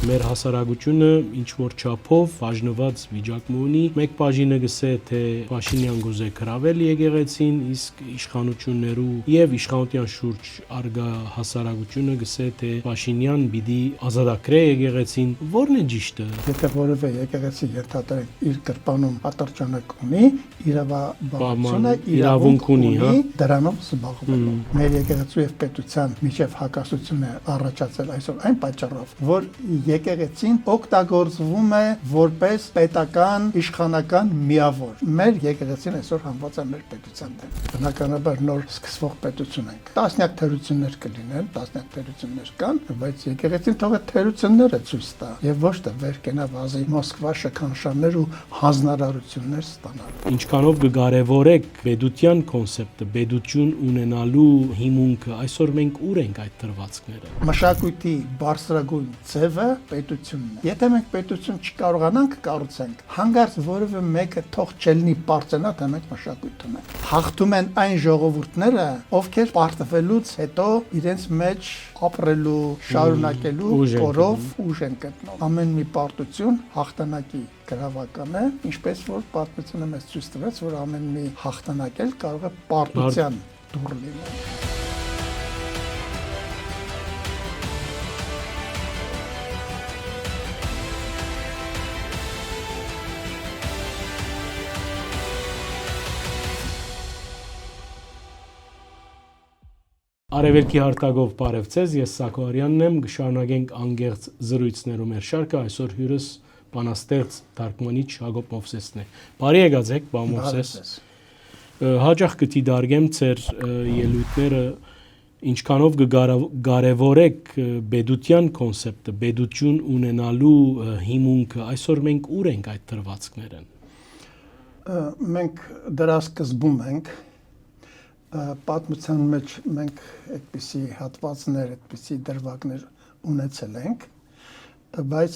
Մեր հասարակությունը ինչ որ չափով բաժնված վիճակում ունի, մեկ բաժինը գսե թե Փաշինյան գուզե գրավել եկեղեցին, իսկ իշխանություններու եւ իշխանության շուրջ արգա հասարակությունը գսե թե Փաշինյան պիտի ազատագրե եկեղեցին, ո՞րն է ճիշտը։ Եթե որևէ եկեղեցի ենթադրենք իր գրպանում ատրճանակ ունի, իրավաբանությունը իրավունք ունի դրանով զբաղվելու։ Մեր եկեղեցու եւ պետության միջև հակասություն է առաջացել այսօր այն պատճառով, որ եկեղեցին օգտագործվում է որպես պետական իշխանական միավոր։ Մեր եկեղեցին այսօր համված է մեր պետության դեմ։ Բնականաբար նոր սկսվող պետություն ենք։ Տասնյակ թերություններ կլինեն, տասնյակ թերություններ կան, բայց եկեղեցին թողը թերությունները ցույց տա եւ ոչ թե վեր կենա վազի Մոսկվա շքանշաններ ու հանձնարարություններ ստանալ։ Ինչքանով կկարևորեք պետության կոնցեպտը, պետություն ունենալու հիմունքը, այսօր մենք ուր ենք այդ դրվածքները։ Մշակույթի բարձրագույն ձևը պետությունն է։ Եթե մենք պետություն չկարողանանք կառուցենք, հանգարց որևէ մեկը թող չելնի բարձրանա, թե մենք մշակույթ ունենք։ Հաղթում են այն ժողովուրդները, ովքեր պարտվելուց հետո իրենց մեջ ապրելու, շարունակելու կորով ուժ են գտնում։ Ամեն մի պարտություն հաղթանակի գրավական է, ինչպես որ պատմությունը մեզ ցույց տվեց, որ ամեն մի հաղթանակ էլ կարող է պարտության դուռ լինել։ Արևելքի հարտակով բարևձեզ, ես Սակոարյանն եմ, կշարունակենք անգերց զրույցներում մեր շարքը, այսօր հյուրս բանաստեղծ թարգմանիչ Հակոբ Մովսեսն է։ Բարի եկած եք, պարոն Մովսես։ Հաճախ կդիտարկեմ ձեր ելույթները, ինչքանով կկարևորեք պետության կոնցեպտը, պետություն ունենալու հիմունքը, այսօր մենք ուր ենք այդ դրվածքները։ Մենք դրա սկզբում ենք պատմության մեջ մենք այդպիսի հատվածներ, այդպիսի դրվագներ ունեցել ենք, բայց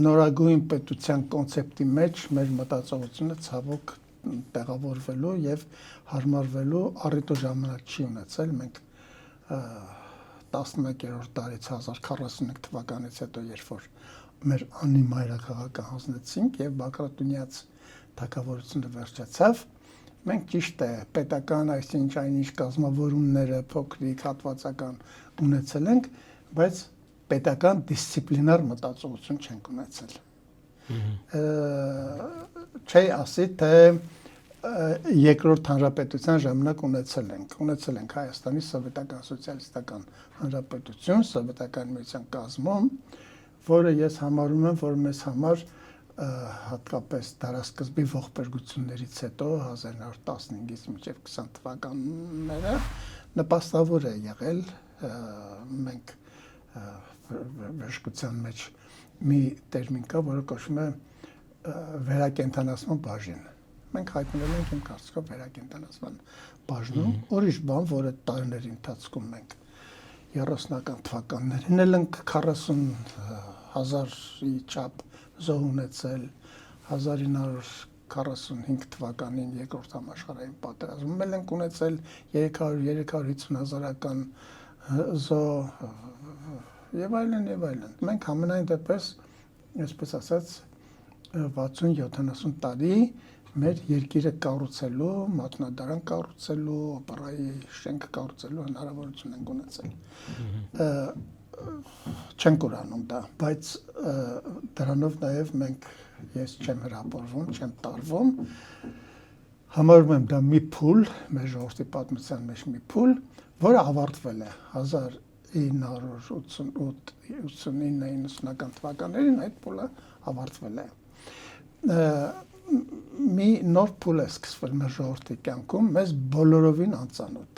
նորագույն պետության կոնցեպտի մեջ մեր մտածողությունը ցավոք տեղավորվելու եւ հարմարվելու առիթ ու ժամանակ չի ունեցել։ Մենք 11-րդ տարից 1045 թվականից հետո, երբ որ մեր անիմայրաքաղաքը հանձնեցինք եւ Բագրատունյաց թագավորությունը վերջացավ, մենք ճիշտ է պետական այսինչ այնինչ կազմավորումները փոքրիկ հատվածական ունեցել ենք, բայց պետական դիսցիպլինար մտածողություն չենք ունեցել։ Չի ասի, թե երկրորդ հանրապետության ժամանակ ունեցել ենք Հայաստանի սովետական սոցիալիստական հանրապետություն, սովետական միության կազմում, որը ես համարում եմ, որ մեզ համար հատկապես դարասկզբի ողբերգություններից հետո 1915-ից մինչև 20 թվականները նպաստավոր է եղել։ Մենք բժշկության մեջ մի տերմին կա, որը կոչվում է վերակենդանացման բաժին։ Մենք հայտնվել ենք իմ կարծիքով վերակենդանացման բաժնում, ուրիշ բան, որը տարիների ընթացքում մենք 30-ական թվականներին էլ ենք 40,000-ի չափ զոհ ունեցել, 1945 թվականին երկրորդ համաշխարհային պատերազմում էլ ենք ունեցել 300-350,000-ական զոհ եւ այլն։ Մենք ամենայն դեպս, այսպես ասած, 60-70 տարի մեր երկիրը կառուցելու, մատնադարան կառուցելու, օպերայի շենք կառուցելու հնարավորություն ենք ունեցել։ Չենք ուրանում դա, բայց դրանով նաև մենք, ես չեմ հրապարվում, չեմ տարվում, համարում եմ դա մի փուլ, մեր ժողովրդի պատմության մեջ մի փուլ, որը ավարտվել է 1988-89-90-ական թվականներին այդ փուլը ավարտվել է։ Մի նոր փուլ է սկսվել մեր ժողովրդի կյանքում, մեզ բոլորովին անծանոթ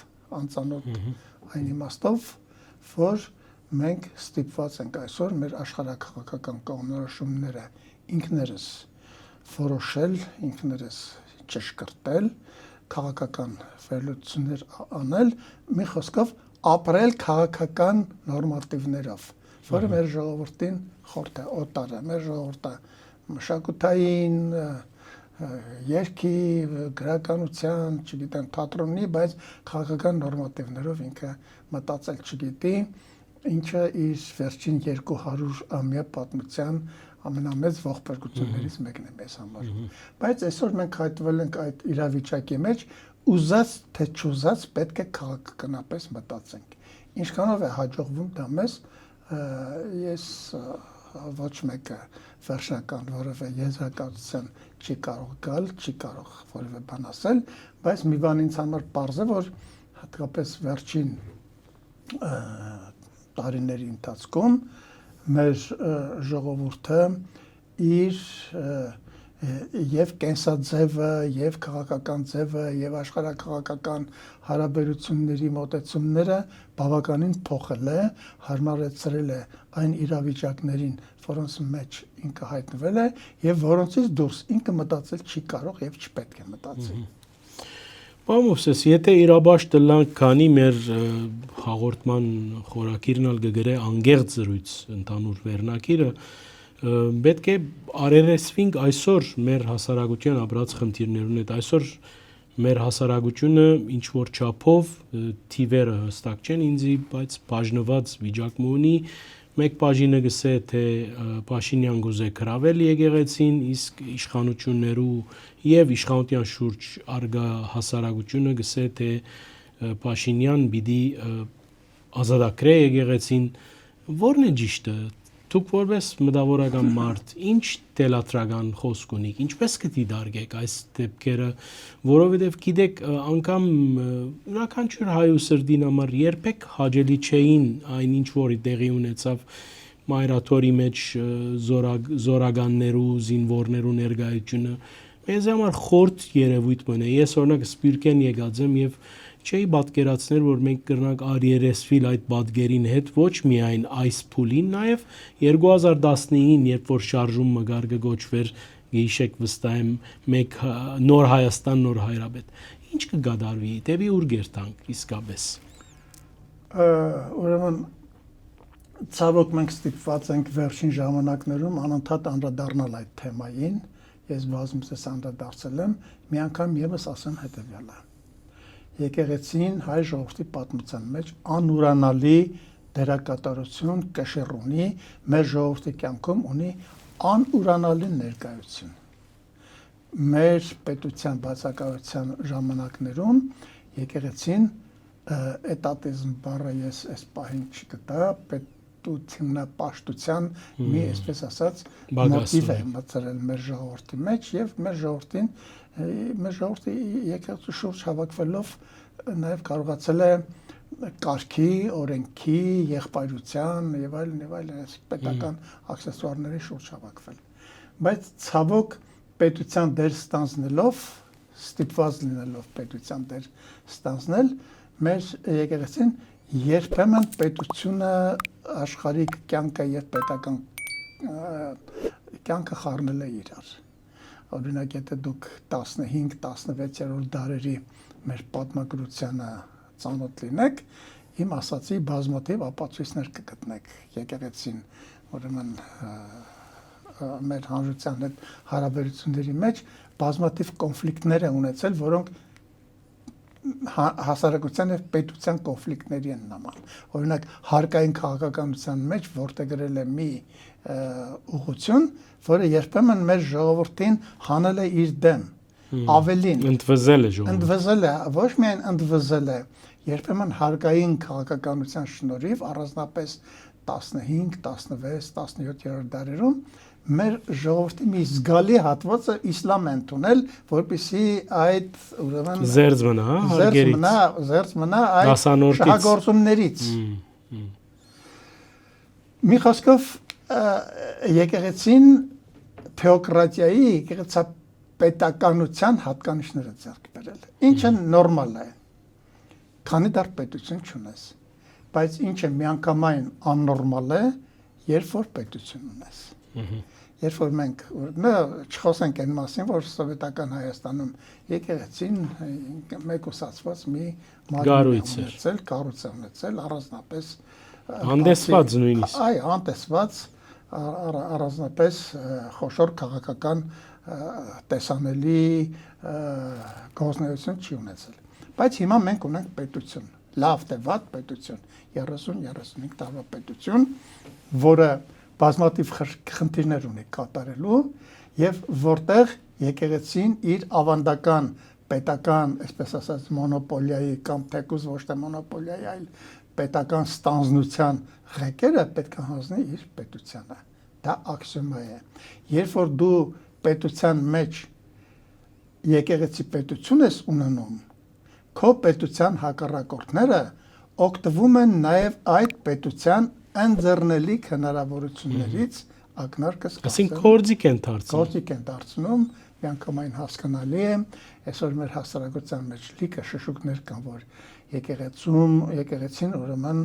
այն իմաստով, որ մենք ստիպված ենք այսօր մեր աշխարհաքաղաքական կողմնորոշումները ինքներս որոշել, ինքներս ճշգրտել, քաղաքական վերլուծություններ անել, մի խոսքով ապրել քաղաքական նորմատիվներով, որը մեր ժողովրդին խորթ է, օտար է, մեր ժողովուրդը մշակութային, երգի, գրականության, չգիտեմ, թատրոնի, բայց քաղաքական նորմատիվներով ինքը մտածել չգիտի, ինչը իր վերջին 200-ամյա պատմության ամենամեծ ողբերգություններից մեկն է մեզ համար։ Բայց այսօր մենք հայտնվել ենք այդ իրավիճակի մեջ, ուզած թե չուզած պետք է քաղաքականապես մտածենք։ Ինչքանով է հաջողվում դա մեզ, ես ոչ մեկը վերջնական որևէ եզրակացության չի կարող գալ, չի կարող որևէ բան ասել, բայց մի բան ինձ համար պարզ է, որ հատկապես վերջին տարիների ընթացքում մեր ժողովուրդը իր եւ կենսաձևը, եւ քաղաքական ձևը, եւ աշխարհակաղակական հարաբերությունների մոտեցումները բավականին փոխել է, հարմարեցրել է այն իրավիճակներին, որոնց մեջ ինքը հայտնվել է եւ որոնցից դուրս ինքը մտածել չի կարող եւ չպետք է մտածի։ Պարոն Մովսես, եթե իրաբաշտ լանք քանի մեր հաղորդման խորակիրն ալ գգրե անգեղծ զրույց ընդհանուր վերնակիրը պետք է արերեսվինք այսօր մեր հասարակության ապրած խնդիրներուն հետ այսօր մեր հասարակությունը ինչ որ չափով թիվերը հստակ չեն ինձի բայց բաժնված վիճակում ունի մեկ բաժինը գսե թե Փաշինյան գուզե կրավել եկեղեցին իսկ իշխանություններու եւ իշխանության շուրջ արգա հասարակությունը գսե թե Փաշինյան պիտի ազատագրե եկեղեցին որն է ճիշտը Դուք որպես մտավորական մարդ, ինչ թելադրական խոսք ունիք, ինչպես կդիտարկեք այս դեպքերը, որովհետև գիտեք, անգամ յուրաքանչյուր հայու սրտին համար երբեք հաճելի չէին այն ինչ որի տեղի ունեցավ մայրաթորի մեջ զորագաններու, զինվորներու ներկայությունը, մեզ համար խորտ երևույթ մնա։ Ես օրինակ Սպիրկեն եկած եմ եւ չէի պատկերացնել, որ մենք կրնանք արիերեսվիլ այդ պատկերին հետ ոչ միայն այս փուլին, նաև 2019-ին, երբ որ շարժում մգար կգոչվեր, գիշեք վստահ եմ, մեկ նոր Հայաստան, նոր Հայրապետ։ Ինչ կգադարվի, դեպի ուր գերտանք իսկապես։ Ուրեմն ցավոք մենք ստիպված ենք վերջին ժամանակներում անընդհատ անդրադառնալ այդ թեմային, ես բազմիցս անդրադարձել եմ, մի անգամ եւս ասեմ հետեւյալը։ Եկեղեցին հայ ժողովրդի պատմության մեջ անուրանալի դերակատարություն կշիռ ունի, մեր ժողովրդի կյանքում ունի անուրանալի ներկայություն։ Մեր պետության բացակայության ժամանակներում եկեղեցին էտատիզմ բառը ես այս պահին չգտա, պետությունապաշտության մի այսպես ասած մոտիվ է մտցրել մեր ժողովրդի մեջ եւ մեր ժողովրդի եկեղեցու շուրջ հավաքվելով նաև կարողացել է կարգի, օրենքի, եղբայրության եւ այլն պետական աքսեսուարների շուրջ հավաքվել։ Բայց ցավոք պետության դեր ստանձնելով, ստիպված լինելով պետության դեր ստանձնել, մեր եկեղեցին երբեմն պետությունը աշխարհիկ կյանքը եւ պետական կյանքը խառնել է իրար։ Օրինակ, եթե դուք 15-16-րդ դարերի մեր պատմագրությանը ծանոթ լինեք, իմ ասացի բազմաթիվ ապացույցներ կգտնեք եկեղեցին, ուրեմն մեր հանրության հետ հարաբերությունների մեջ բազմաթիվ կոնֆլիկտներ են ունեցել, որոնք հասարակության եւ պետության կոնֆլիկտների են նման։ Օրինակ, հարկային քաղաքականության մեջ որտեղ գրել է մի ուղղություն, որը երբեմն մեր ժողովրդին հանել է իր դեմ, ավելին ընդվզել է ժողովուրդը։ Ընդվզել է, ոչ միայն ընդվզել է, երբեմն հարկային քաղաքականության շնորհիվ առանձնապես 15, 16, 17-րդ դարերում մեր ժողովրդի մի զգալի հատվածը իսլամ են ընդունել, որպեսզի այդ ուրեմն զերծ մնա, հարգերից, զերծ մնա այդ շահագործումներից։ Մի խոսքով եկեղեցին թեոկրատիայի, եկեղեցապետականության հատկանիշները ձեռք բերել, ինչը նորմալ է, քանի դեռ պետություն չունես, բայց ինչը միանգամայն աննորմալ է, երբ որ պետություն ունես։ Երբ որ մենք չխոսենք այն մասին, որ սովետական Հայաստանում եկեղեցին մեկուսացված մի կառույց է ունեցել, առանձնապես հանդեսված նույնիսկ։ Այո, հանդեսված առանձնապես խոշոր քաղաքական տեսանելի գործունեություն չի ունեցել։ Բայց հիմա մենք ունենք պետություն, լավ թե վատ պետություն, 30-35 տարվա պետություն, որը բազմաթիվ խնդիրներ ունի կատարելու եւ որտեղ եկեղեցին իր ավանդական պետական, այսպես ասած, մոնոպոլիայի կամ թեկուզ ոչ թե մոնոպոլիայի, այլ պետական ստանձնության ղեկերը պետք է հանձնի իր պետությանը։ Դա աքսիոմա է։ Երբ որ դու պետության մեջ եկեղեցի պետություն ես ունենում, քո պետության հակառակորդները օգտվում են նաև այդ պետության ընձեռնելիք հնարավորություններից ակնարկը սկսել։ Այսինքն գործիք են դարձնում։ Գործիք են դարձնում, միանգամայն հասկանալի է, այսօր մեր հասարակության մեջ լիքը շշուկներ կան, որ եկեղեցին ուրեմն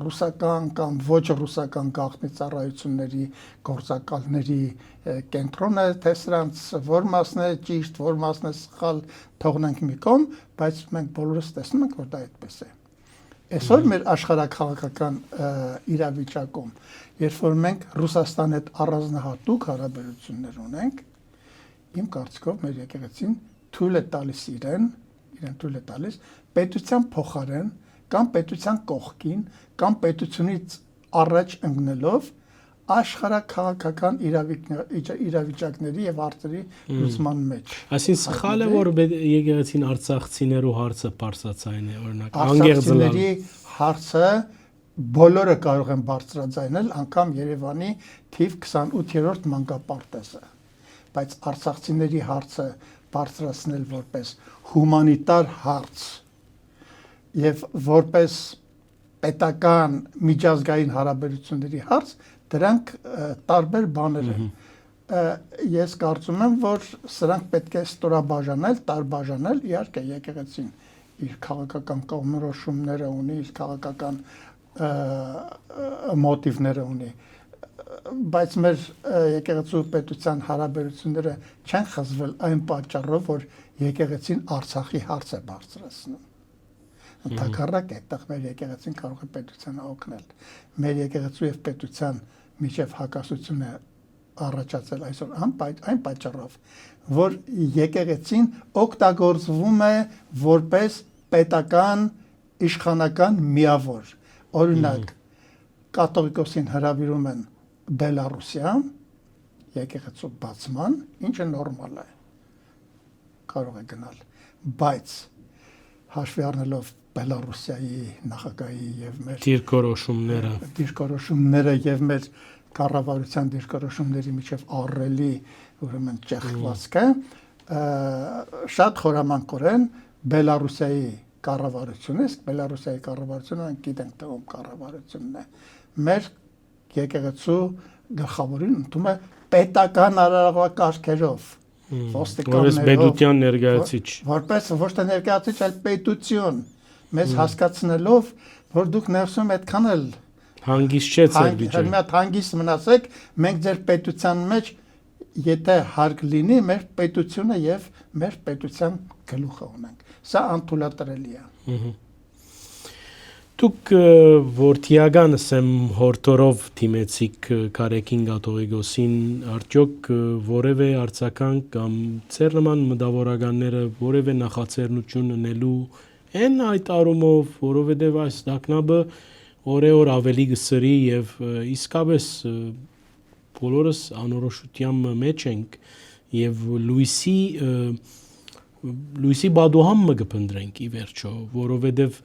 ռուսական կամ ոչ ռուսական գաղտնի ծառայությունների գործակալների կենտրոն է, թե սրանց որ մասն է ճիշտ, որ մասն է սխալ, թողնենք մի կողմ, բայց մենք բոլորս տեսնում ենք, որ դա այդպես է։ Այսօր մեր աշխարհաքաղաքական իրավիճակում, երբ որ մենք Ռուսաստանի հետ առանձնահատուկ հարաբերություններ ունենք, իմ կարծիքով մեր եկեղեցին թույլ է տալիս իրեն թույլ է տալիս պետության փոխարեն կամ պետության կողքին կամ պետությունից առաջ ընկնելով աշխարհաքաղաքական իրավիճակների եւ հարցերի լուծման մեջ։ Այսինքն սխալ է, որ եկեղեցին արցախցիներու հարցը բարձրացային է, օրինակ անգերձների հարցը բոլորը կարող են բարձրաձայնել, անգամ Երևանի թիվ 28-րդ մանկապարտեզը, բայց արցախցիների հարցը բարձրացնել որպես հումանիտար հարց եւ որպես պետական միջազգային հարաբերությունների հարց, դրանք տարբեր բաներ են։ Ես կարծում եմ, որ սրանք պետք է ստորաբաժանել, տարբաժանել, իհարկե եկեղեցին իր քաղաքական կողմնորոշումները ունի, իր քաղաքական մոտիվները ունի, բայց մեր եկեղեցու պետության հարաբերությունները չեն խզվել այն պատճառով, որ եկեղեցին Արցախի հարց է բարձրացնում։ Ընդհակառակը այդտեղ մեր եկեղեցին կարող է պետությանը օգնել։ Մեր եկեղեցու եւ պետության միջև հակասություն է առաջացել այսօր այն պատճառով, որ եկեղեցին օգտագործվում է որպես պետական իշխանական միավոր։ Օրինակ, կաթողիկոսին հրավիրում են Բելարուսիա, եկեղեցու բացման, ինչը նորմալ է, կարող է գնալ, բայց հաշվի առնելով Բելարուսիայի նախագահի եւ մեր դիրքորոշումները եւ մեր կառավարության դիրքորոշումների միջև ահռելի ուրեմն ճեղքվածքը, շատ խորամանկորեն Բելարուսիայի կառավարությունը, Բելարուսիայի կառավարությունը գիտենք թե ում կառավարությունն է, մեր եկեղեցու գլխավորին ընդունում է պետական արարողակարգերով, որպես պետության ներկայացիչ, որպես ոչ թե ներկայացիչ, այլ պետություն, մեզ հասկացնելով, որ դուք ներսում այդքան էլ հանգիստ չէ ձեր վիճակը։ Մի հատ հանգիստ մնացեք, մենք ձեր պետության մեջ, եթե հարկ լինի, մեր պետությունը եւ մեր պետության գլուխը ունենք։ Սա անթույլատրելի է։ Դուք որդիականս եմ հորթորով թիմեցիք Կարեկին Կաթողիկոսին, արդյոք որևէ արձական կամ ծեր նման մտավորականները որևէ նախաձեռնություն ունելու են այդ առումով, որովհետև այս դակնաբը օրեօր ավելի գսրի եւ իսկապես բոլորս անորոշության մեջ ենք եւ լույսի բադուհամը կփնտրենք ի վերջո, որովհետև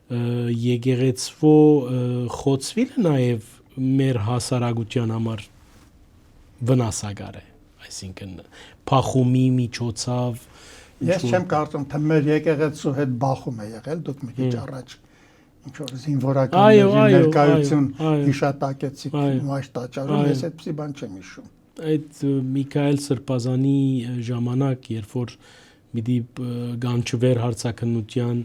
եկեղեցվո խոցվելը նաև մեր հասարակության համար վնասակար է, այսինքն փախումի միջոցով Ես չեմ կարծում, թե մեր եկեղեցու հետ բախում է եղել, դուք մի քիչ առաջ ինչ որ զինվորականների ներկայություն հիշատակեցիք մաշ տաճարում, ես այդպիսի բան չեմ հիշում։ Այդ Միքայել Սրբազանի ժամանակ, երբ որ մի գանչվեր հարցակնության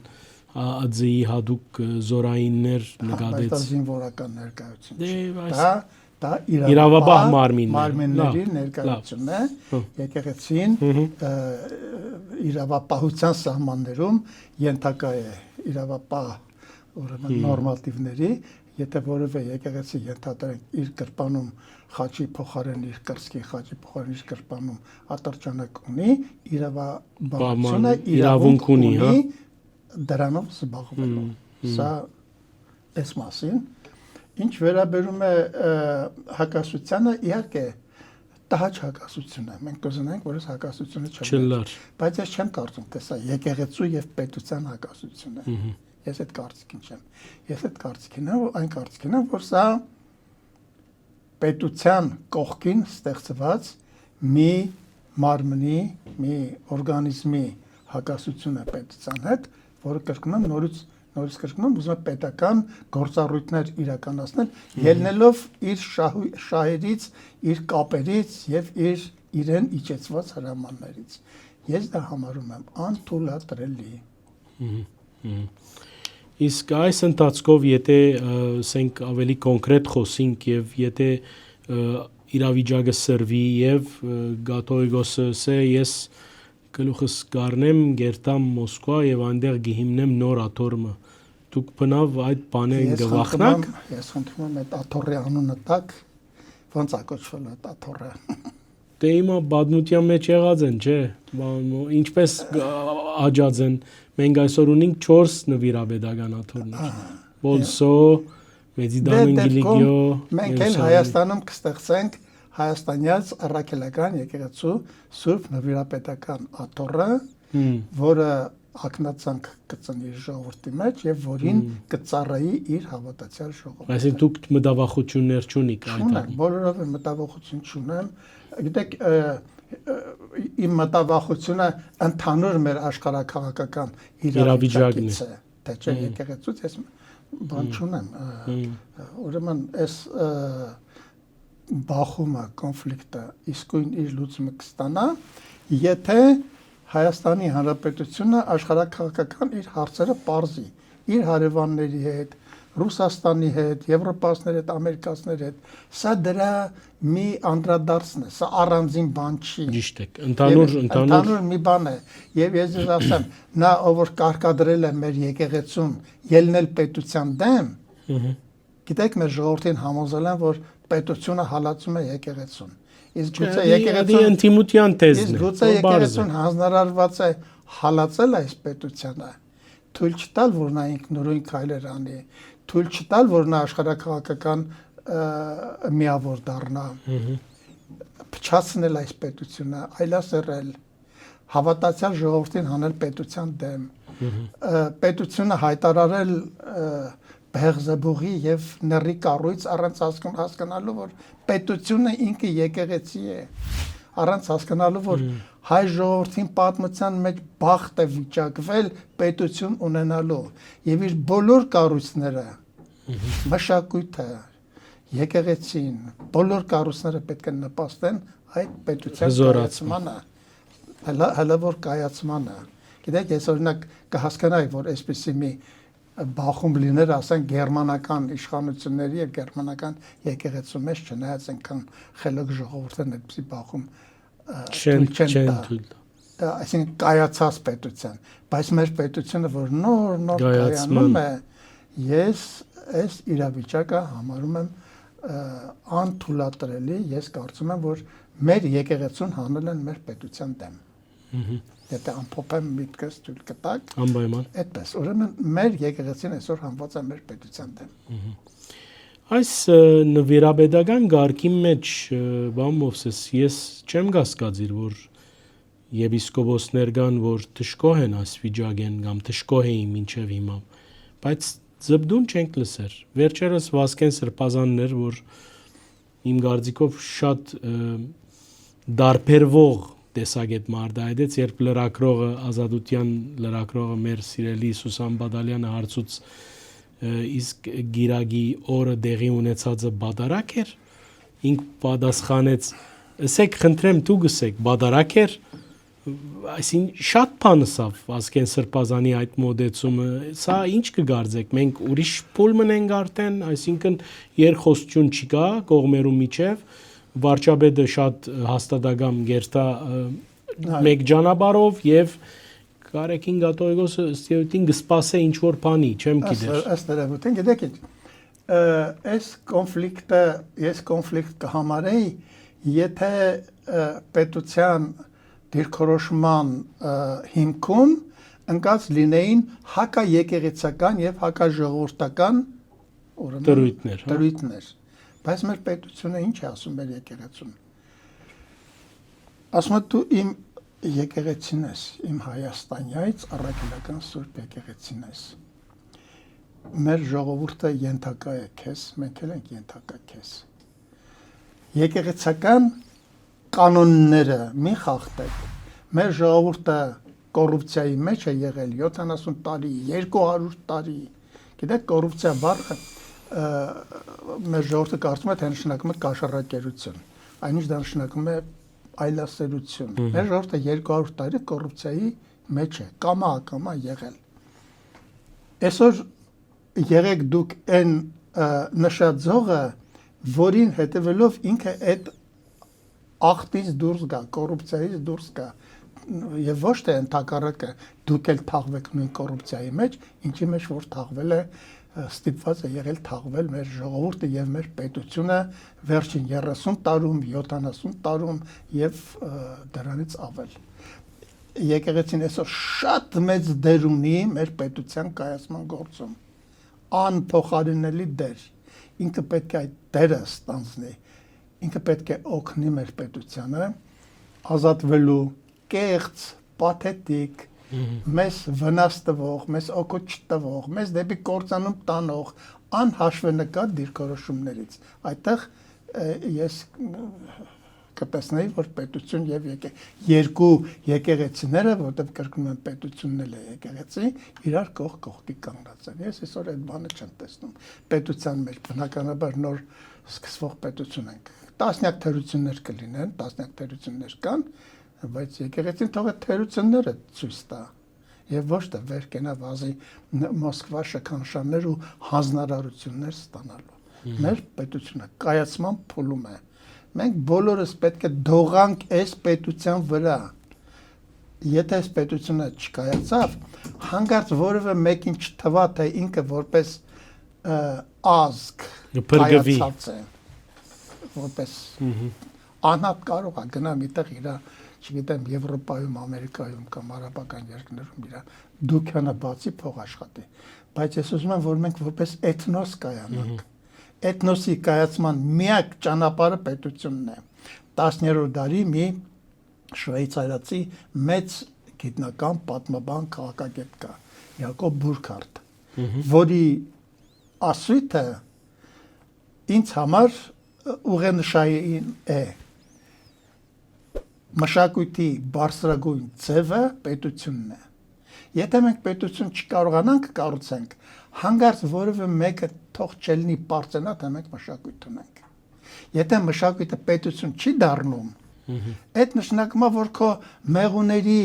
ԱԱԾ-ի հատուկ զորայիններ նկատեց։ Դա զինվորական ներկայություն։ Դա իրավաբահ մարմինների ներկայությունն է, եկեղեցին իրավապահության սահմաններում ենթակա է իրավապահ ուրեմն նորմատիվների, եթե որևէ եկեղեցի ենթադրենք իր կրպանում խաչի փոխարեն իր կրծքի խաչի փոխարեն իր կրպանում ատրճանակ ունի, իրավաբանությունը իրավունք ունի դրանով զբաղվելու։ Սա այս մասին։ Ինչ վերաբերում է հակասությանը, իհարկե տհաճ հակասություն է։ Մենք կուզենանք, որ այս հակասությունը չլար, բայց ես չեմ կարծում, թե սա եկեղեցու եւ պետության հակասություն է։ Ես այդ կարծիքին չեմ։ Ես այդ կարծիքին եմ, այն կարծիքին եմ, որ սա պետության կողքին ստեղծված մի մարմնի, մի օրգանիզմի հակասություն է պետության հետ, որը կրկնում նորից կրկնում ուզում է պետական գործառույթներ իրականացնել, ելնելով իր շահերից, իր կապերից եւ իրեն իջեցված հրամաններից։ Ես դա համարում եմ անթույլատրելի։ Իսկ այս ընթացքով, եթե ասենք ավելի կոնկրետ խոսենք եւ եթե իրավիճակը սրվի եւ Գաթողիկոսը ասե ես գլուխս գառնեմ, գերտամ Մոսկվա եւ այնտեղ գիհիմնեմ նոր աթոռը։ Դուք բնավ այդ բաներին գվախնաք։ Ես խնդրում եմ այդ աթոռի անունը տակ, ոնց է կոչվել այդ աթոռը։ Դե հիմա բադմության մեջ եղած են, չէ՞։ Ինչպես աջած են։ Մենք այսօր ունենք 4 նվիրաբեդական աթոռներ։ Բոլսո, Մեծիդան Անգելիկիո։ Մենք էլ Հայաստանում կստեղծենք հայաստանյաց առաքելական եկեղեցու Սուրբ նվիրապետական աթոռը, որը ակնածանք կծնի ժողովրդի մեջ եւ որին կծառայի իր հավատացյալ ժողովուրդը։ Այսինքն դուք մտավախություններ չունիք այդ բանի։ Բոլորովին մտավախություն չունեմ։ Գիտեք, իմ մտավախությունը ընդհանուր մեր աշխարհակաղակական իրավիճակից է, թե չէ եկեղեցուց ես բան չունեմ։ Ուրեմն այս բախումը, կոնֆլիկտը իսկույն իր լուծումը կստանա, եթե Հայաստանի Հանրապետությունը աշխարհակաղակական իր հարցերը պարզի իր հարևանների հետ, Ռուսաստանի հետ, եվրոպացիների հետ, ամերիկացիների հետ, սա դրա մի անդրադարձն է, սա առանձին բան չի։ Ճիշտ է, ընդհանուր մի բան է, եւ ես ձեզ ասեմ, նա ով որ կարկադրել է մեր եկեղեցում ելնել պետության դեմ, գիտեք մեր ժողովրդին համոզել են, որ պետությունը հալածում է եկեղեցուն։ Իսկ գուցե եկեղեցուն ինտիմության թեզն է։ Իսկ գուցե եկեղեցուն հանձնարարված է հալածել այս պետությանը, թույլ չտալ, որ նա ինքնուրույն քայլեր անի, թույլ չտալ, որ նա աշխարհակաղակական միավոր դառնա, փչացնել այս պետությունը, այլասերել, հավատացյալ ժողովրդին հանել պետության դեմ, պետությունը հայտարարել Բեղզեբուղի եւ նռի կառույց առանց հասկանալու, որ պետությունը ինքը եկեղեցի է, առանց հասկանալու, որ հայ ժողովրդին պատմության մեջ բախտ է վիճակվել պետություն ունենալու եւ իր բոլոր կառույցները, մշակույթը, եկեղեցին, բոլոր կառույցները պետք է նպաստեն այդ պետության կայացմանը, հələ որ կայացմանը։ Գիտեք, ես օրինակ կհասկանայի, որ այսպեսի մի բախում լիներ, ասենք գերմանական իշխանությունների եւ գերմանական եկեղեցու մեջ, չնայած այնքան խելոք ժողովուրդն այդպեսի բախում չեն տա, այսինքն կայացած պետության, բայց մեր պետությունը, որ նոր կայանում է, ես այս իրավիճակը համարում եմ անթույլատրելի, ես կարծում եմ, որ մեր եկեղեցուն հանել են մեր պետության դեմ։ Եթե ամփոփեմ միտքս թույլ կտակ, անպայման։ Այդպես, ուրեմն մեր եկեղեցին այսօր հանված է մեր պետության դեմ։ Այս նվիրաբեդական գարկի մեջ, բան Մովսես, ես չեմ կասկածիր, որ եպիսկոպոսներ կան, որ թշկոհ են այս վիճակեն կամ թշկոհ էին մինչև հիմա, բայց ձբդուն չենք լսեր։ Վերջերս Վասկեն Սրբազաններ, որ իմ կարծիքով շատ դարբերվող տեսակետ մարդայդեց, երբ լրակրողը ազատության լրակրողը մեր սիրելի Սուսան Բադալյանը հարցուց իսկ գիրագի օրը դեղի ունեցածը բադարակ էր, ինք պատասխանեց, ասեք խնդրեմ դու գսեք, բադարակ էր, այսինքն շատ բանսավ Վասկեն Սրբազանի այդ մոդեցումը, սա ինչ կգարձեք, մենք ուրիշ փուլ մնենք արդեն, այսինքն երկխոսություն չկա կողմերու միջև, վարչապետը շատ հաստատակամ գերտա մեկ ճանապարհով եւ Կարեկին Գաթողիկոսը ըստ գսպասե ինչ որ բանի, չեմ գիտեր։ Ըստ երևույթին, գիտեք, այս կոնֆլիկտը, ես կոնֆլիկտ կհամարեի, եթե պետության դիրքորոշման հիմքում ընկած լինեին հակաեկեղեցական եւ հակաժողովրդական դրույթներ։ Բայց մեր պետությունը ինչ է ասում մեր եկեղեցուն։ Ասում է դու իմ եկեղեցին ես, իմ Հայաստանյայից առաքելական Սուրբ եկեղեցին ես։ Մեր ժողովուրդը ենթակա է քեզ, մենք էլ ենք ենթակա քեզ։ Եկեղեցական կանոնները մի խախտեք։ Մեր ժողովուրդը կոռուպցիայի մեջ է եղել 70 տարի, 200 տարի։ Գիտեք, կոռուպցիա բառը մեր ժողովուրդը կարծում է թե նշանակում է կաշառակերություն։ Այնինչ դա նշանակում է այլասերություն։ Մեր ժողովուրդը 200 տարի կոռուպցիայի մեջ է, կամա եղել։ Այսօր եղեք դուք այն նշաձողը, որին հետևելով ինքը այդ աղտից դուրս գա, կոռուպցիայից դուրս գա, եւ ոչ թե ընդհակառակը դուք էլ թաղվեք նույն կոռուպցիայի մեջ, ինչի մեջ որ թաղվել է, ստիպված է եղել թաղվել մեր ժողովուրդը եւ մեր պետությունը վերջին 30 տարում, 70 տարում եւ դրանից ավել։ Եկեղեցին այսօր շատ մեծ դեր ունի մեր պետության կայացման գործում, անփոխարինելի դեր։ Ինքը պետք է այդ դերը ստանձնի, ինքը պետք է օգնի մեր պետությանը ազատվելու կեղծ, պաթետիկ, մեզ վնաս տվող, մեզ օգուտ չտվող, մեզ դեպի կործանում տանող անհաշվենկատ դիրքորոշումներից։ Այդտեղ ես կտեսնեի, որ պետություն եւ երկու եկեղեցիները, որտեղ կրկնում են պետությունն էլ է եկեղեցի, իրար կողքի կանգնած են։ Ես այսօր այդ բանը չեմ տեսնում։ Պետության մեջ բնականաբար նոր սկսվող պետություն ենք։ Տասնյակ թերություններ կլինեն, տասնյակ թերություններ կան, բայց եկեղեցին թող է թերությունները ցույց տա եւ ոչ թե վեր կենա վազի Մոսկվա շքանշաններ ու հանձնարարություններ ստանալու։ Մեր պետությունը կայացման փուլում է։ Մենք բոլորս պետք է դողանք այս պետության վրա։ Եթե այս պետությունը չկայացավ, հանկարծ որևէ մեկին չթվա թե ինքը որպես ազգ կայացած է, որպես անհատ կարող է գնա միտեղ իր, չգիտեմ, Եվրոպայում, Ամերիկայում կամ արաբական երկրներում իր դուքյանը բացի փող աշխատի, բայց ես ուզում եմ, որ մենք որպես էթնոս կայանանք։ Էթնոսի կայացման միակ ճանապարհը պետությունն է։ 10-րդ դարի մի շվեյցարացի մեծ գիտնական, պատմաբան, քաղաքագետ կա, Յակոբ Բուրքհարտ, որի ասույթը ինձ համար ուղենշային է։ Մշակույթի բարձրագույն ձևը պետությունն է։ Եթե մենք պետություն չկարողանանք կառուցենք, հանկարծ որևէ մեկը թող չելնի բարձրանա, թե մենք մշակույթ ունենք։ Եթե մշակույթը պետություն չի դառնում, այդ նշանակում է, որ քո մեղուների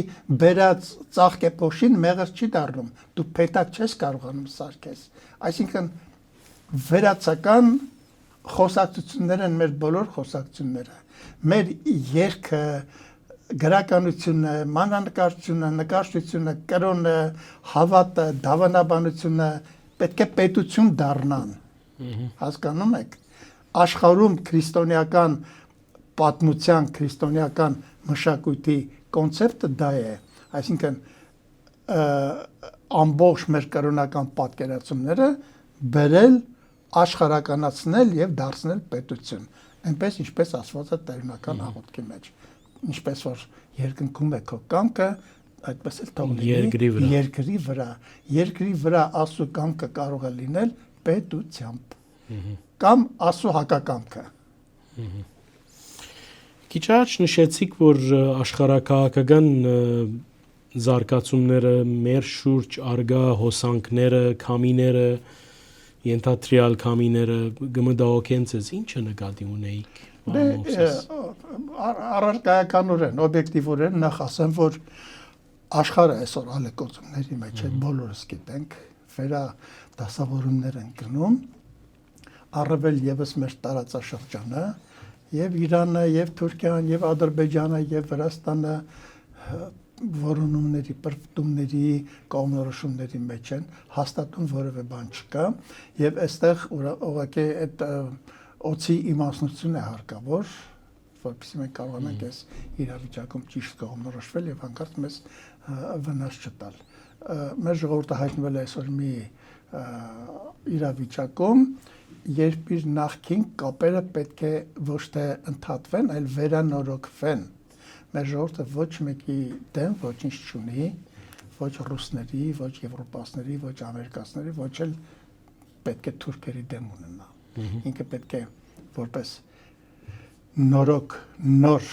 բերած ծաղկեփոշին մեղր չի դառնում։ Դու պետակ չես կարողանում սարքես։ Այսինքն վերացական խոսակցություններ են մեր բոլոր խոսակցությունները։ Մեր երգը, գրականությունը, մանրանկարչությունը, նկարչությունը, կրոնը, հավատը, դավանաբանությունը պետք է պետություն դառնան։ Հասկանում եք։ Աշխարհում քրիստոնեական պատմության, քրիստոնեական մշակույթի կոնցեպտը դա է, այսինքն ամբողջ մեր կրոնական պատկերացումները բերել, աշխարհականացնել եւ դարձնել պետություն, այնպես ինչպես ասված է տերունական աղոթքի մեջ, ինչպես որ երկնքում է քո կամքը, այդպես էլ թող լինի երկրի վրա Աստծո կամքը կարող է լինել պետությամբ կամ Աստծո հակակամքը։ Քիչ առաջ նշեցիք, որ աշխարհակաղակական զարգացումները, մեր շուրջ արգա հոսանքները, քամիները, ենթադրյալ քամիները գմդահոգեն ցես, ի՞նչը նկատի ունեիք։ Առարկայականորեն, օբյեկտիվորեն նախ ասեմ, որ աշխարհը այսօր ալեկոծումների մեջ է, բոլորս գիտենք, վերա դասավորումներ են գնում, առավել եւս մեր տարածաշրջանը, եւ Իրանը, եւ Թուրքիան, եւ Ադրբեջանը, եւ Վրաստանը որոնումների, պրպտումների, կողմնորոշումների մեջ են, հաստատում որևէ բան չկա, եւ այստեղ ուղղակի այդ օծի իմաստնություն է հարկավոր, որովհետեւ մենք կարողանանք այս իրավիճակում ճիշտ կողմնորոշվել եւ հանկարծ մեզ վնաս չտալ։ մեր ժողովուրդը հայտնվել է այսօր մի իրավիճակում, երբ իր նախքին կապերը պետք է ոչ թե ընդհատվեն, այլ վերանորոգվեն։ Մեր ժողովուրդը ոչ մեկի դեմ ոչինչ չունի, ոչ ռուսների, ոչ եվրոպացիների, ոչ ամերիկացիների, ոչ էլ պետք է թուրքերի դեմ ունենա։ Ինքը պետք է որպես նոր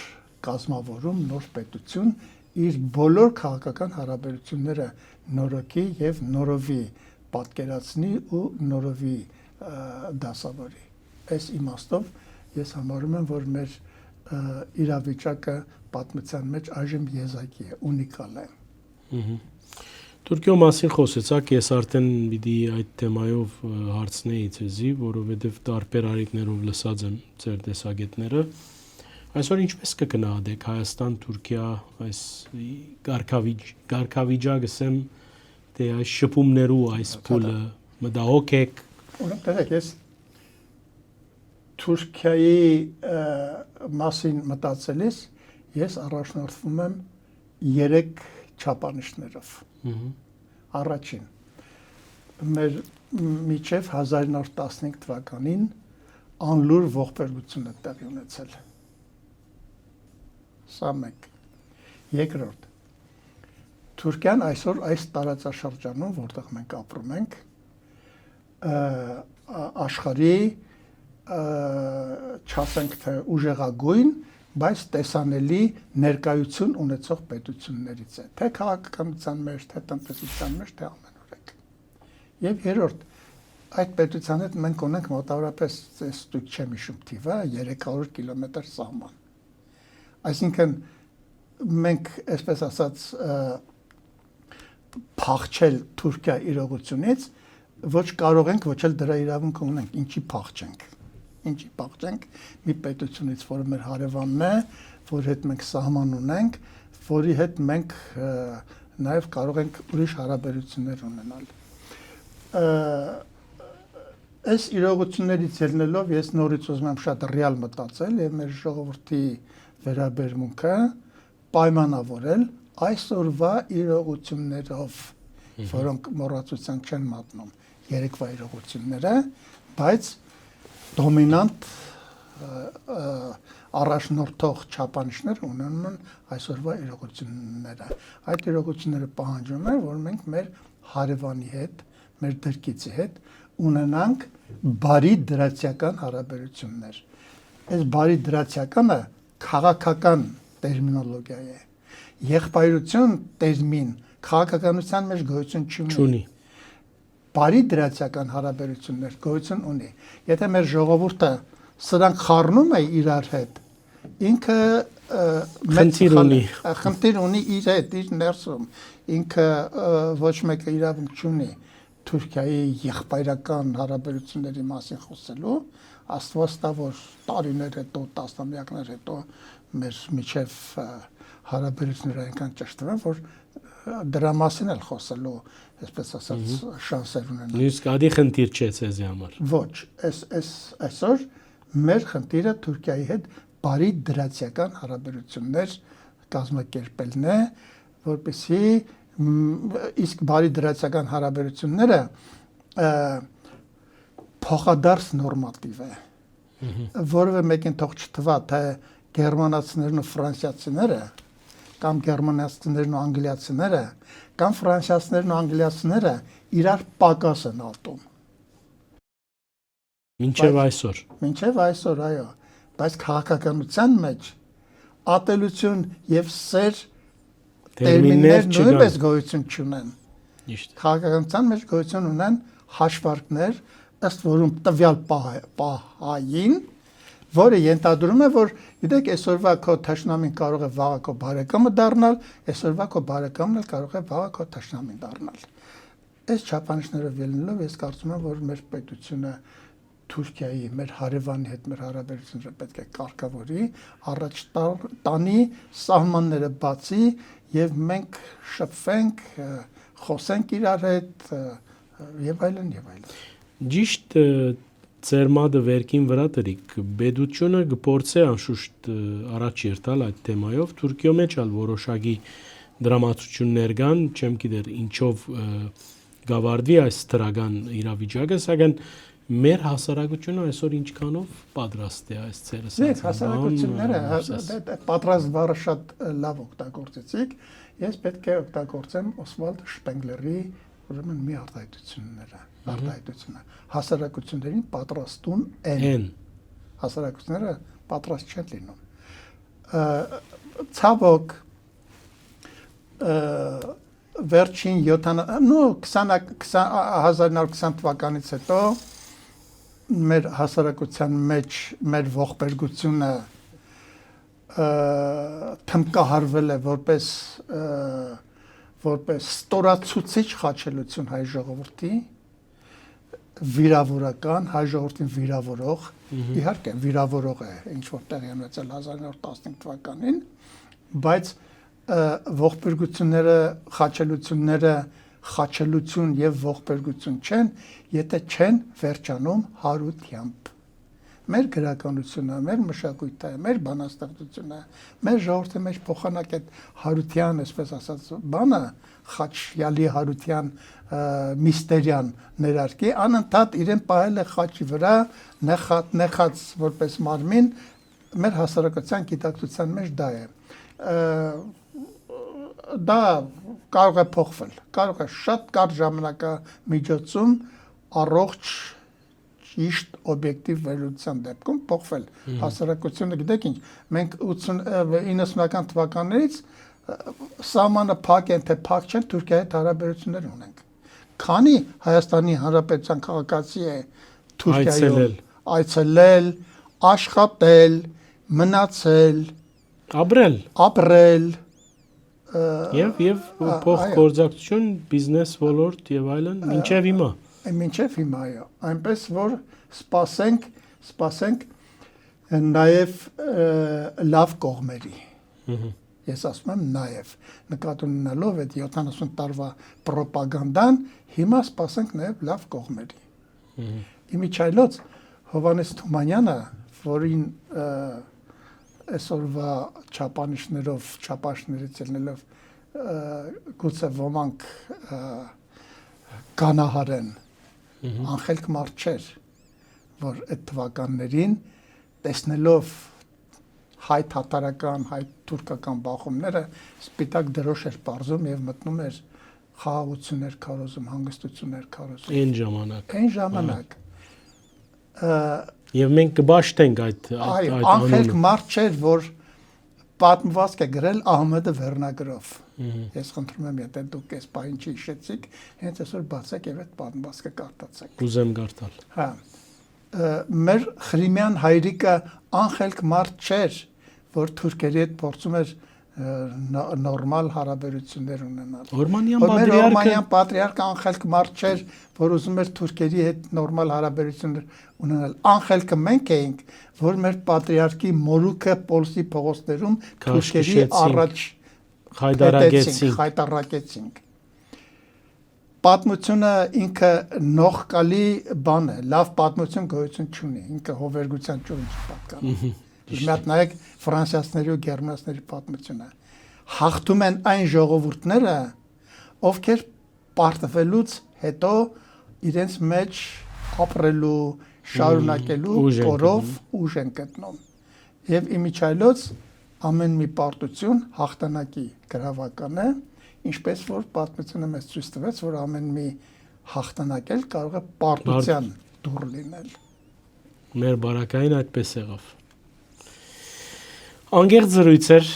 կազմավորում, նոր պետություն իր բոլոր քաղաքական հարաբերությունները նորոգի եւ նորովի պատկերացնի ու նորովի դասավորի։ Այս իմաստով ես համարում եմ, որ մեր իրավիճակը պատմության մեջ այժմ եզակի է, ունիկալ է։ Թուրքիո մասին խոսեցաք, ես արդեն պիտի այդ թեմայով հարցնեի ձեզի, որովհետև տարբեր արիքներով լսած եմ ձեր տեսակետները։ Այսօր ինչպես կգնահատեք Հայաստան-Թուրքիա այս կարգավիճակը, ասեմ, թե այս շփումներու այս փուլը մտահոգ եք։ Ուրեմն ես Թուրքիայի մասին մտածելիս ես առաջնորդվում եմ 3 չափանիշներով։ Առաջին, մեր մինչև 1915 թվականին անլուր ողբերգություն է տեղի ունեցել։ Սա մեկ։ Երկրորդ, Թուրքիան այսօր այս տարածաշրջանում, որտեղ մենք ապրում ենք, աշխարհի չասենք թե ուժեղագույն, բայց տեսանելի ներկայություն ունեցող պետություններից է, թե քաղաքականության մեջ, թե տնտեսության մեջ, թե ամենուրեք։ Եվ երրորդ, այդ պետության հետ մենք ունենք մոտավորապես, ես դուք չեմ հիշում թիվը, 300 կիլոմետր սահման։ Այսինքն մենք, այսպես ասած, փախչել Թուրքիա իրողությունից ոչ կարող ենք, ոչ էլ դրա իրավունք ունենք, ինչի փախչենք մի պետությունից, որը մեր հարևանն է, որի հետ մենք սահման ունենք, որի հետ մենք նաև կարող ենք ուրիշ հարաբերություններ ունենալ։ Այս իրողություններից ելնելով ես նորից ուզում եմ շատ ռեալ մտածել եւ մեր ժողովրդի վերաբերմունքը պայմանավորել այսօրվա իրողություններով, որոնք մոռացության չեն մատնում երեկվա իրողությունները, բայց դոմինանտ առաջնորդող չափանիշներ ունենում են այսօրվա իրողությունները։ Այդ իրողությունները պահանջում են, որ մենք մեր հարևանի հետ, մեր դրկիցի հետ ունենանք բարի դրացիական հարաբերություններ։ Այս բարի դրացիականը քաղաքական տերմինոլոգիա է։ Եղբայրություն տերմին քաղաքականության մեջ գոյություն չունի։ Բարի դրացիական հարաբերություններ գոյություն ունի։ Եթե մեր ժողովուրդը սրանք խառնում է իրար հետ, ինքը խնդիր ունի իր հետ, իր ներսում, ինքը ոչ մեկը իրավունք չունի Թուրքիայի եղբայրական հարաբերությունների մասին խոսելու, Աստված տա, որ տարիներ հետո, տասնամյակներ հետո մեր միջև հարաբերությունները այնքան ճշտվեն, որ դրա մասին էլ խոսելու, այսպես ասած, շանսեր ունենան։ Նույնիսկ ադի խնդիր չէ ձեզի համար։ Ոչ, այսօր մեր խնդիրը Թուրքիայի հետ բարի դրացիական հարաբերություններ կազմակերպելն է, որպեսզի իսկ բարի դրացիական հարաբերությունները փոխադարձ նորմատիվ է։ Որևէ մեկին թող չթվա, թե գերմանացիներն ու ֆրանսիացիները կամ գերմանացիներն ու անգլիացիները կամ ֆրանսիացիներն ու անգլիացիները իրար պակաս են ատում։ Մինչև այսօր։ Մինչև այսօր, այո, բայց քաղաքականության մեջ ատելություն եւ սեր տերմիններ նույնպես գոյություն չունեն։ Քաղաքականության մեջ գոյություն ունեն հաշվարկներ, ըստ որում տվյալ պահային, որը ենթադրում է, որ գիտեք, այսօրվա քո թշնամին կարող է վաղը քո բարեկամը դառնալ, այսօրվա քո բարեկամն էլ կարող է վաղը քո թշնամին դառնալ։ Այս չափանիշներով ելնելով ես կարծում եմ, որ մեր պետությունը Թուրքիայի, մեր հարևանի հետ մեր հարաբերությունները պետք է կարգավորի, առաջ տանի, սահմանները բացի եւ մենք շփվենք, խոսենք իրար հետ եւ այլն եւ այլն։ Ճիշտ ձեր մադը վերքին վրա դրիկ, բեդությունը գործե անշուշտ առաջ երթալ այդ թեմայով, Թուրքիո մեջ ալ որոշակի դրամատուրգներ կան, չեմ գիտեր ինչով գավարդվի այս դրական իրավիճակը, սակայն մեր հասարակությունը այսօր ինչքանով պատրաստ է այս ծերս։ Դե հասարակությունները պատրաստ բառը շատ լավ օգտագործեցիք։ Ես պետք է օգտագործեմ Օսվալդ Շպենգլերի ուրեմն մի արտահայտությունը։ Հասարակություններին պատրաստում են։ Հասարակությունները պատրաստ չեն լինում։ Ցավոք վերջին 1920 թվականից հետո մեր հասարակության մեջ մեր ողբերգությունը թմկահարվել է որպես ստորացուցիչ խաչելություն հայ ժողովրդի, վիրավորական, հայ ժողովրդին վիրավորող, իհարկե վիրավորող է ինչ որ տեղի ունեցել 1915 թվականին, բայց ողբերգությունները, խաչելությունները խաչելություն եւ ողբերգություն չեն, եթե չեն վերջանում հարությամբ։ Մեր գրականությունը, մեր մշակույթը, մեր բանաստեղծությունը, մեր ժողովրդի մեջ փոխանակ այդ հարության, այսպես ասած, բանը խաչյալի հարության միստերիան ներարկի, անընդհատ իրեն պահել է խաչի վրա, նեղած որպես մարմին, մեր հասարակության գիտակցության մեջ դա է։ Դա կարող է փոխվել, կարող է շատ կարճ ժամանակամիջոցում առողջ ճիշտ օբյեկտիվ վերլուծության դեպքում փոխվել հասարակությունը, գիտեք ինչ, մենք 90-ական թվականներից սահմանը փակ են, թե փակ չեն, Թուրքիայի հետ հարաբերություններ ունենք։ Քանի Հայաստանի Հանրապետության քաղաքացի է Թուրքիայում այցելել, աշխատել, մնացել, ապրել եւ փոխգործակցություն, բիզնես ոլորտ եւ այլն, մինչեւ հիմա։ Մինչև հիմա, այո, այնպես որ սպասենք նաև լավ կողմերի։ Ես ասում եմ նաև նկատի ունենալով այդ 70 տարվա պրոպագանդան, հիմա սպասենք նաև լավ կողմերի։ Իմիջայլոց Հովհաննես Թումանյանը, որին այսօրվա չափանիշներից ելնելով գուցե ոմանք կանահարեն, անխելք մարդ չէր, որ այդ թվականներին տեսնելով հայ թաթարական, հայ թուրքական բախումները սպիտակ դրոշ էր պարզում եւ մտնում էր խաղաղություններ քարոզում, հանգստություններ քարոզում։ Այն ժամանակ եւ մենք կբաշխենք այդ անխելք մարդ չէր, որ պատմվածք է գրել Ահմեդը վերնագրով։ Ես խնդրում եմ, եթե դուք այս բանը չհիշեցիք, հենց այսօր բացեք եւ այդ պատմվածքը կարդացեք։ Կուզեմ կարդալ։ Հա։ Մեր Խրիմյան հայրիկը անխելք մարդ չէր, որ թուրքերի հետ փորձում էր նորմալ հարաբերություններ ունենալ։ Օրմանյան պատրիարքը անխելք մարդ չէր, որ ուզում էր թուրքերի հետ նորմալ հարաբերություններ ունենալ։ Անխելքը մենք էինք, որ մեր պատրիարքի մորուքը Պոլսի փողոցներում թուրքերի առաջ խայտարակեցինք։ Պատմությունը ինքը նողկալի բան է, լավ պատմություն գոյություն չունի, ինքը հովերգության ճյուղ պատկանում։ Իհարկե նայեք ֆրանսիացիների ու գերմանացիների պատմությունը։ Հաղթում են այն ժողովուրդները, ովքեր պարտվելուց հետո իրենց մեջ ապրելու, շարունակելու կորով ուժ են գտնում։ Եվ իմիջայլոց ամեն մի պարտություն հաղթանակի գրավական է, ինչպես որ պատմությունը մեզ ցույց տվեց, որ ամեն մի հաղթանակ էլ կարող է պարտության դուռ լինել։ Մեր բարակային այդպես եղավ։ Անգերտ զրույց էր,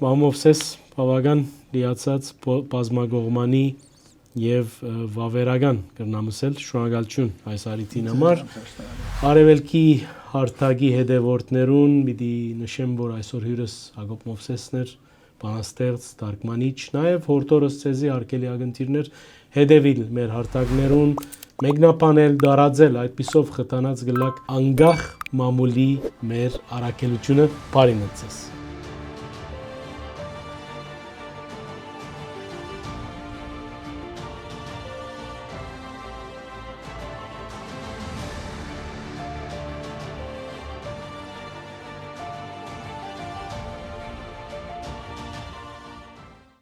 Մամովսես բավական լիացած բազմակողմանի եւ վավերական կրնամսել շնորհակալություն այս արիթին համար։ Արևելքի հարթակի հետևորդներուն պիտի նշեմ, որ այսօր հյուրս Հակոբ Մովսեսն էր, բանաստեղծ, թարգմանիչ, նաեւ հորտորս ցեզի արկելի ագընտիրներ հետևիլ մեր հարթակներուն, մեկնաբանել, դարաձել, այդպիսով խթանած գլակ անգախ մամուլի մեր առաքելությունը բարի մտցես։